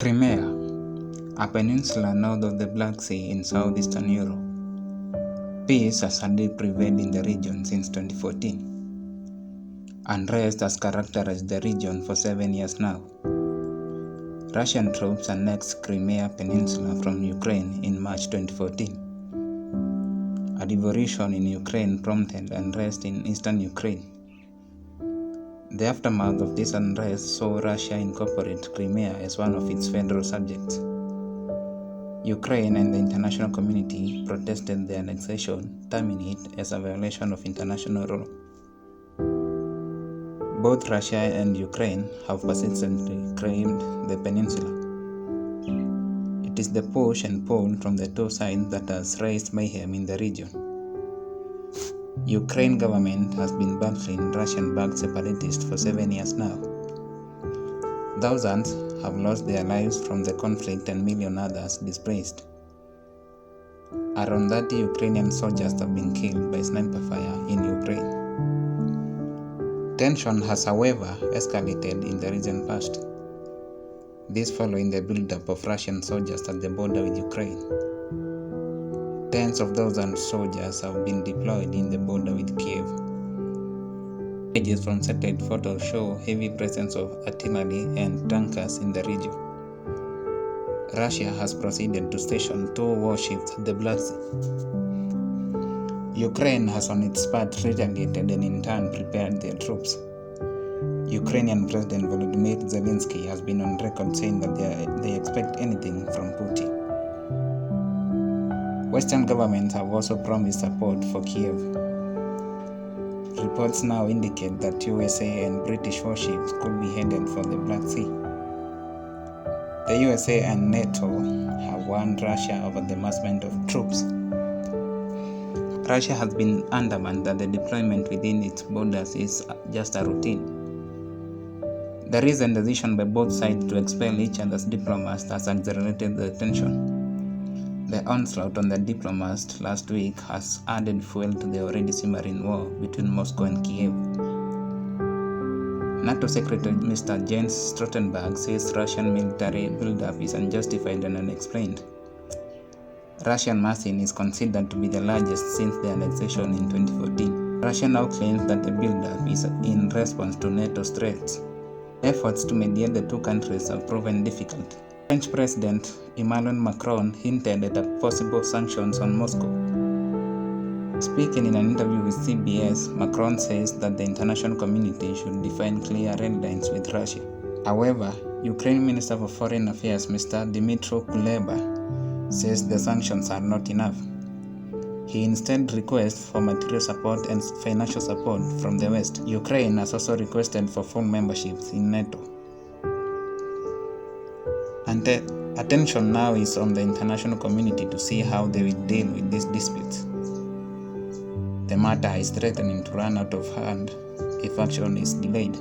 Crimea, a peninsula north of the Black Sea in southeastern Europe. Peace has hardly prevailed in the region since 2014. Unrest has characterized the region for 7 years now. Russian troops annexed Crimea Peninsula from Ukraine in March 2014. A devolution in Ukraine prompted unrest in eastern Ukraine. The aftermath of this unrest saw Russia incorporate Crimea as one of its federal subjects. Ukraine and the international community protested the annexation, terming it as a violation of international law. Both Russia and Ukraine have persistently claimed the peninsula. It is the push and pull from the two sides that has raised mayhem in the region. Ukraine government has been battling Russian-backed separatists for 7 years now. Thousands have lost their lives from the conflict and millions others displaced. Around 30 Ukrainian soldiers have been killed by sniper fire in Ukraine. Tension has, however, escalated in the recent past. This following the buildup of Russian soldiers at the border with Ukraine. Tens of thousands of soldiers have been deployed in the border with Kiev. Images from satellite photos show heavy presence of artillery and tankers in the region. Russia has proceeded to station 2 warships at the Black Sea. Ukraine has on its part retaliated and in turn prepared their troops. Ukrainian President Volodymyr Zelensky has been on record saying that they expect anything from Putin. Western governments have also promised support for Kiev. Reports now indicate that USA and British warships could be headed for the Black Sea. The USA and NATO have warned Russia over the massment of troops. Russia has been adamant that the deployment within its borders is just a routine. The recent decision by both sides to expel each other's diplomats has accelerated the tension. The onslaught on the diplomats last week has added fuel to the already simmering war between Moscow and Kiev. NATO Secretary Mr. Jens Stoltenberg says Russian military buildup is unjustified and unexplained. Russian massing is considered to be the largest since the annexation in 2014. Russia now claims that the buildup is in response to NATO's threats. Efforts to mediate the two countries have proven difficult. French President Emmanuel Macron hinted at possible sanctions on Moscow. Speaking in an interview with CBS, Macron says that the international community should define clear red lines with Russia. However, Ukraine Minister for Foreign Affairs Mr. Dmytro Kuleba says the sanctions are not enough. He instead requests for material support and financial support from the West. Ukraine has also requested for full membership in NATO. And attention now is on the international community to see how they will deal with these disputes. The matter is threatening to run out of hand if action is delayed.